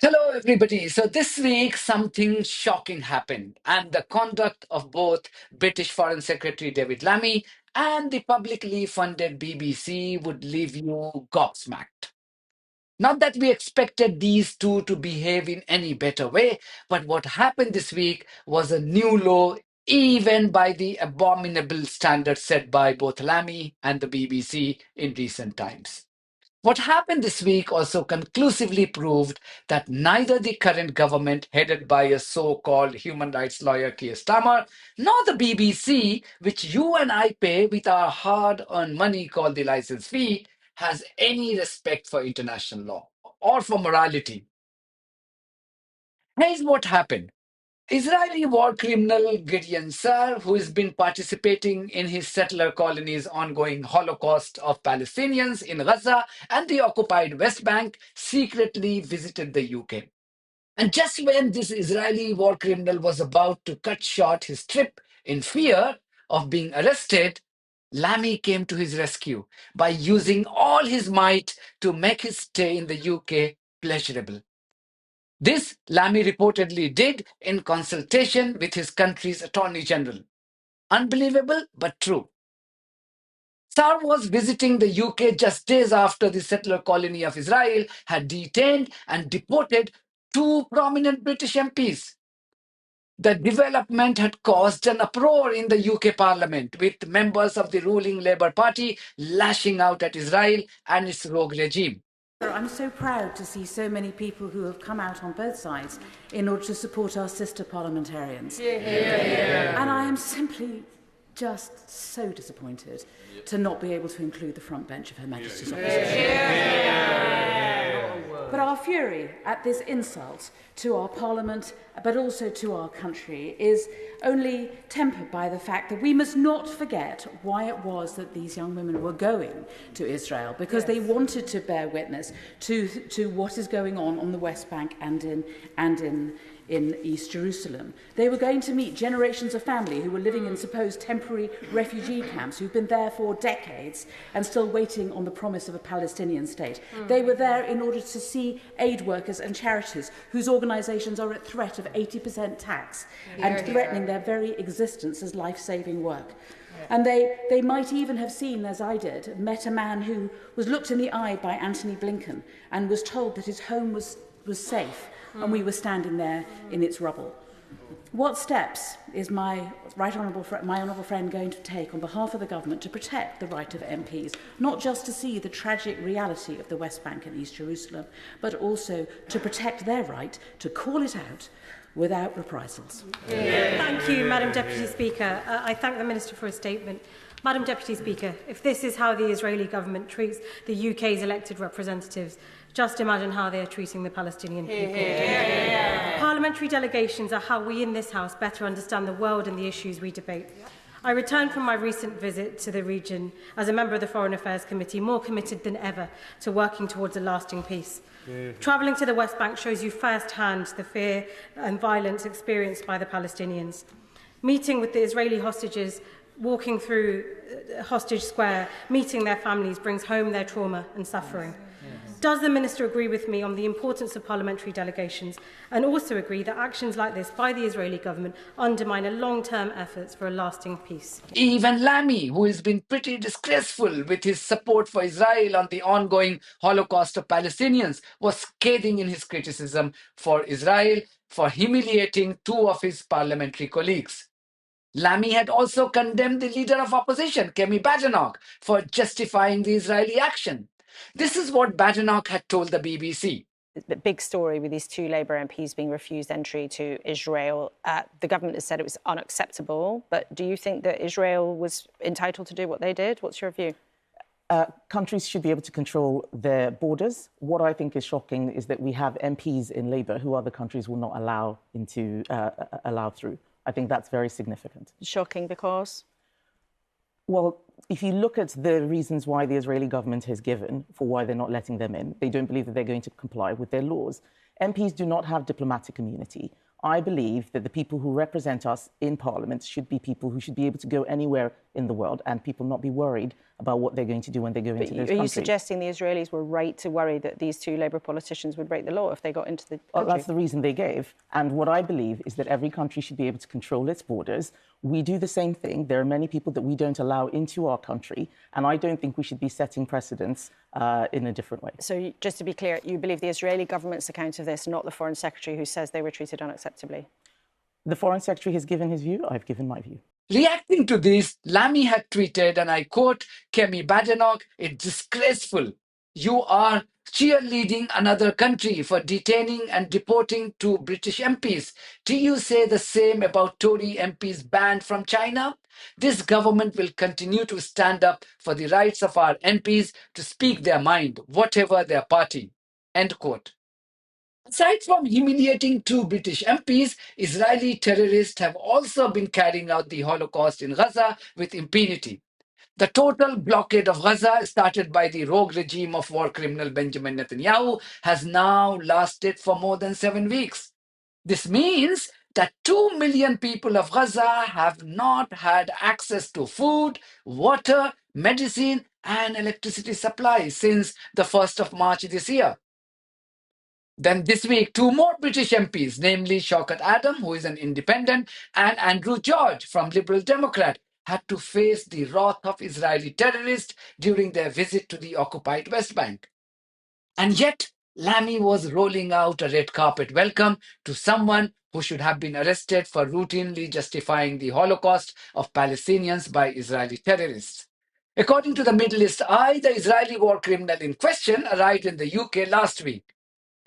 Hello, everybody. So this week, something shocking happened, and the conduct of both British Foreign Secretary David Lammy and the publicly funded BBC would leave you gobsmacked. Not that we expected these two to behave in any better way, but what happened this week was a new low, even by the abominable standards set by both Lammy and the BBC in recent times. What happened this week also conclusively proved that neither the current government, headed by a so called human rights lawyer Keir Starmer, nor the BBC, which you and I pay with our hard earned money called the license fee, has any respect for international law or for morality. Here's what happened. Israeli war criminal Gideon Sar, who has been participating in his settler colony's ongoing Holocaust of Palestinians in Gaza and the occupied West Bank, secretly visited the UK. And just when this Israeli war criminal was about to cut short his trip in fear of being arrested, Lammy came to his rescue by using all his might to make his stay in the UK pleasurable. This Lammy reportedly did in consultation with his country's Attorney General. Unbelievable, but true. Tsar was visiting the UK just days after the settler colony of Israel had detained and deported two prominent British MPs. The development had caused an uproar in the UK Parliament, with members of the ruling Labour Party lashing out at Israel and its rogue regime. I'm so proud to see so many people who have come out on both sides in order to support our sister parliamentarians. And I am simply just so disappointed to not be able to include the front bench of Her Majesty's opposition. But our fury at this insult to our parliament, but also to our country, is only tempered by the fact that we must not forget why it was that these young women were going to Israel, because they wanted to bear witness to what is going on the West Bank and in East Jerusalem. They were going to meet generations of family who were living in supposed temporary refugee camps, who've been there for decades and still waiting on the promise of a Palestinian state. They were there in order to see aid workers and charities whose organisations are at threat of 80% tax and threatening their very existence as life-saving work. And they might even have seen, as I did, met a man who was looked in the eye by Anthony Blinken and was told that his home was safe, and we were standing there in its rubble. What steps is my honourable friend going to take on behalf of the government to protect the right of MPs, not just to see the tragic reality of the West Bank and East Jerusalem, but also to protect their right to call it out without reprisals? Thank you, Madam Deputy Speaker. I thank the Minister for his statement. Madam Deputy Speaker, if this is how the Israeli government treats the UK's elected representatives, just imagine how they are treating the Palestinian people. Parliamentary delegations are how we in this House better understand the world and the issues we debate. I returned from my recent visit to the region as a member of the Foreign Affairs Committee, more committed than ever to working towards a lasting peace. Travelling to the West Bank shows you firsthand the fear and violence experienced by the Palestinians. Meeting with the Israeli hostages, walking through Hostage Square, meeting their families brings home their trauma and suffering. Does the Minister agree with me on the importance of parliamentary delegations and also agree that actions like this by the Israeli government undermine a long-term efforts for a lasting peace? Even Lammy, who has been pretty disgraceful with his support for Israel on the ongoing Holocaust of Palestinians, was scathing in his criticism for Israel for humiliating two of his parliamentary colleagues. Lammy had also condemned the leader of opposition, Badenoch, for justifying the Israeli action. This is what Badenoch had told the BBC. The big story with these two Labour MPs being refused entry to Israel. The government has said it was unacceptable, but do you think that Israel was entitled to do what they did? What's your view? Countries should be able to control their borders. What I think is shocking is that we have MPs in Labour who other countries will not allow through. I think that's very significant. Shocking because? Well, if you look at the reasons why the Israeli government has given for why they're not letting them in, they don't believe that they're going to comply with their laws. MPs do not have diplomatic immunity. I believe that the people who represent us in Parliament should be people who should be able to go anywhere in the world and people not be worried about what they're going to do when they go into those Are you countries. suggesting the Israelis were right to worry that these two Labour politicians would break the law if they got into the country? Well, that's the reason they gave. And what I believe is that every country should be able to control its borders. We do the same thing. There are many people that we don't allow into our country, and I don't think we should be setting precedents in a different way. So just to be clear, you believe the Israeli government's account of this, not the Foreign Secretary who says they were treated unacceptably? The Foreign Secretary has given his view. I've given my view. Reacting to this, Lammy had tweeted, and I quote, Kemi Badenoch, it's disgraceful. You are cheerleading another country for detaining and deporting two British MPs. Do you say the same about Tory MPs banned from China? This government will continue to stand up for the rights of our MPs to speak their mind, whatever their party. End quote. Aside from humiliating two British MPs, Israeli terrorists have also been carrying out the Holocaust in Gaza with impunity. The total blockade of Gaza, started by the rogue regime of war criminal Benjamin Netanyahu, has now lasted for more than 7 weeks. This means that 2 million people of Gaza have not had access to food, water, medicine, and electricity supply since the 1st of March this year. Then this week, two more British MPs, namely Shaukat Adam, who is an independent, and Andrew George from Liberal Democrat, had to face the wrath of Israeli terrorists during their visit to the occupied West Bank. And yet, Lammy was rolling out a red carpet welcome to someone who should have been arrested for routinely justifying the Holocaust of Palestinians by Israeli terrorists. According to the Middle East Eye, the Israeli war criminal in question arrived in the UK last week.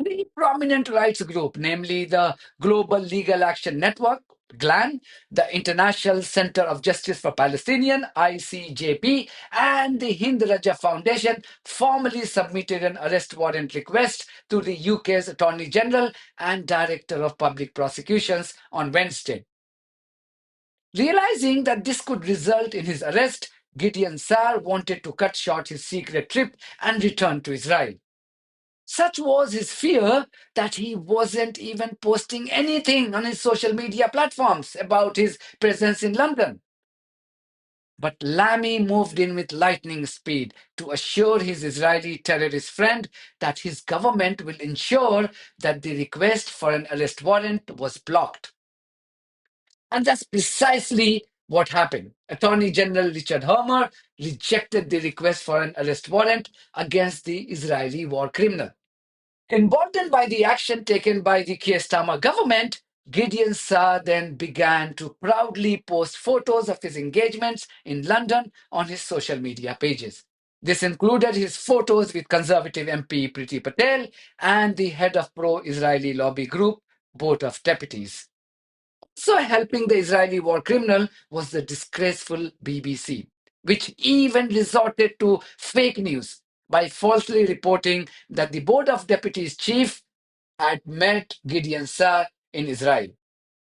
The prominent rights group, namely the Global Legal Action Network, GLAN, the International Center of Justice for Palestinian, ICJP, and the Hind Raja Foundation, formally submitted an arrest warrant request to the UK's Attorney General and Director of Public Prosecutions on Wednesday. Realizing that this could result in his arrest, Gideon Saar wanted to cut short his secret trip and return to Israel. Such was his fear that he wasn't even posting anything on his social media platforms about his presence in London. But Lammy moved in with lightning speed to assure his Israeli terrorist friend that his government will ensure that the request for an arrest warrant was blocked. And that's precisely what happened. Attorney General Richard Hermer rejected the request for an arrest warrant against the Israeli war criminal. Emboldened by the action taken by the Keir Starmer government, Gideon Saar then began to proudly post photos of his engagements in London on his social media pages. This included his photos with Conservative MP Priti Patel and the head of pro-Israeli lobby group, Board of Deputies. So helping the Israeli war criminal was the disgraceful BBC, which even resorted to fake news by falsely reporting that the Board of Deputies chief had met Gideon Saar in Israel.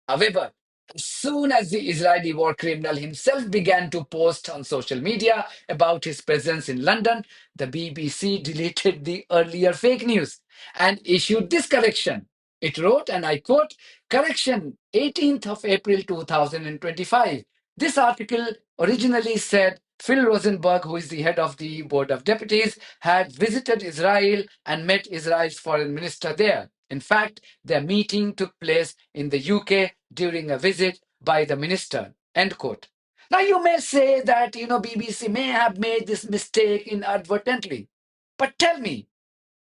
However, as soon as the Israeli war criminal himself began to post on social media about his presence in London, the BBC deleted the earlier fake news and issued this correction. It wrote, and I quote, "Correction, 18th of April 2025. This article originally said Phil Rosenberg, who is the head of the Board of Deputies, had visited Israel and met Israel's foreign minister there. In fact, their meeting took place in the UK during a visit by the minister." End quote. Now, you may say that, BBC may have made this mistake inadvertently. But tell me,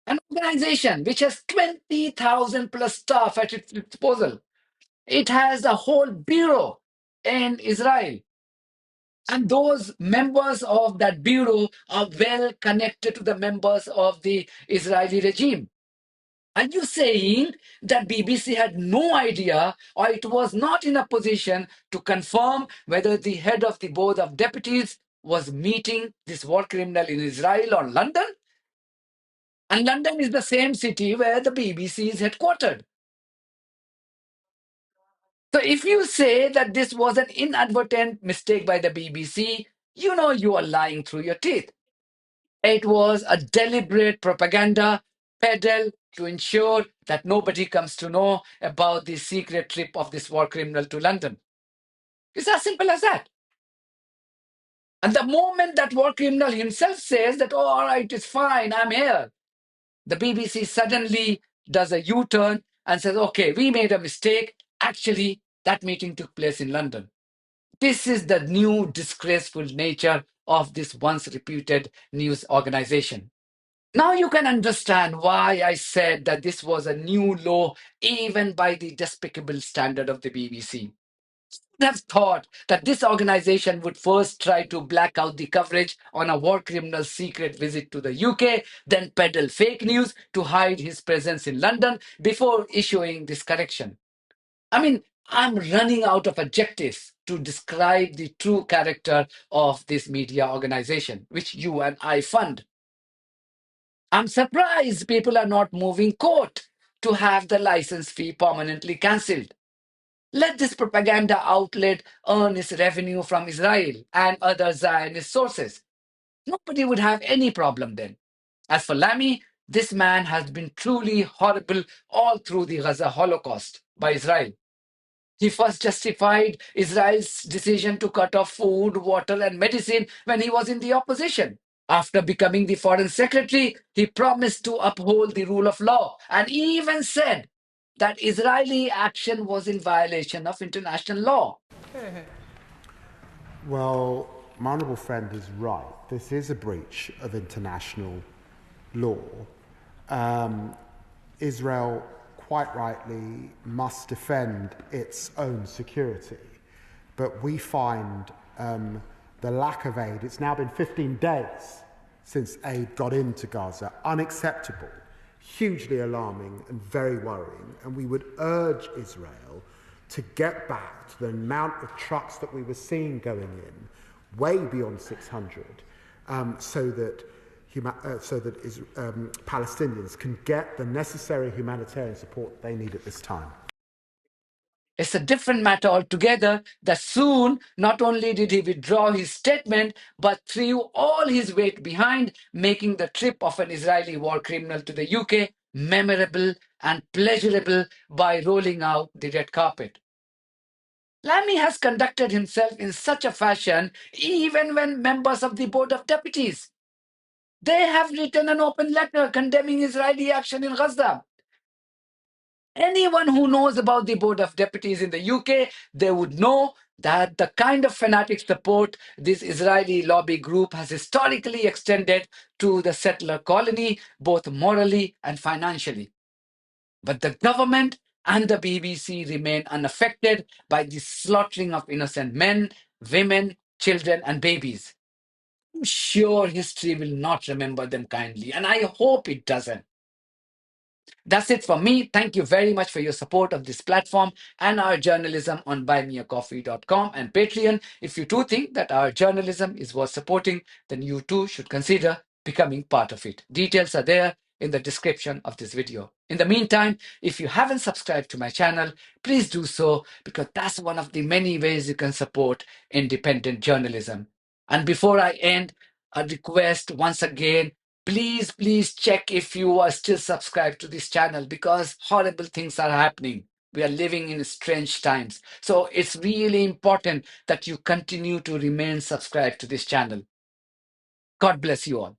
an organization which has 20,000 plus staff at its disposal, it has a whole bureau in Israel. And those members of that bureau are well connected to the members of the Israeli regime. Are you saying that BBC had no idea or it was not in a position to confirm whether the head of the Board of Deputies was meeting this war criminal in Israel or London? And London is the same city where the BBC is headquartered. So if you say that this was an inadvertent mistake by the BBC, you are lying through your teeth. It was a deliberate propaganda peddled to ensure that nobody comes to know about the secret trip of this war criminal to London. It's as simple as that. And the moment that war criminal himself says that, oh, all right, it's fine, I'm here, the BBC suddenly does a U-turn and says, okay, we made a mistake. Actually, that meeting took place in London. This is the new disgraceful nature of this once reputed news organization. Now you can understand why I said that this was a new low, even by the despicable standard of the BBC. Would have thought that this organization would first try to black out the coverage on a war criminal's secret visit to the UK, then peddle fake news to hide his presence in London before issuing this correction. I mean, I'm running out of adjectives to describe the true character of this media organization, which you and I fund. I'm surprised people are not moving court to have the license fee permanently cancelled. Let this propaganda outlet earn its revenue from Israel and other Zionist sources. Nobody would have any problem then. As for Lammy, this man has been truly horrible all through the Gaza Holocaust by Israel. He first justified Israel's decision to cut off food, water, and medicine when he was in the opposition. After becoming the foreign secretary, he promised to uphold the rule of law and even said that Israeli action was in violation of international law. Well, my honourable friend is right. This is a breach of international law. Israel, quite rightly, must defend its own security. But we find the lack of aid, it's now been 15 days since aid got into Gaza, unacceptable, hugely alarming and very worrying. And we would urge Israel to get back to the amount of trucks that we were seeing going in, way beyond 600, so that Palestinians can get the necessary humanitarian support they need at this time. It's a different matter altogether that soon not only did he withdraw his statement, but threw all his weight behind making the trip of an Israeli war criminal to the UK memorable and pleasurable by rolling out the red carpet. Lammy has conducted himself in such a fashion even when members of the Board of Deputies. They have written an open letter condemning Israeli action in Gaza. Anyone who knows about the Board of Deputies in the UK, they would know that the kind of fanatic support this Israeli lobby group has historically extended to the settler colony, both morally and financially. But the government and the BBC remain unaffected by the slaughtering of innocent men, women, children, and babies. I'm sure history will not remember them kindly, and I hope it doesn't. That's it for me. Thank you very much for your support of this platform and our journalism on buymeacoffee.com and Patreon. If you too think that our journalism is worth supporting, then you too should consider becoming part of it. Details are there in the description of this video. In the meantime, if you haven't subscribed to my channel, please do so, because that's one of the many ways you can support independent journalism. And before I end, a request once again, please check if you are still subscribed to this channel, because horrible things are happening. We are living in strange times. So it's really important that you continue to remain subscribed to this channel. God bless you all.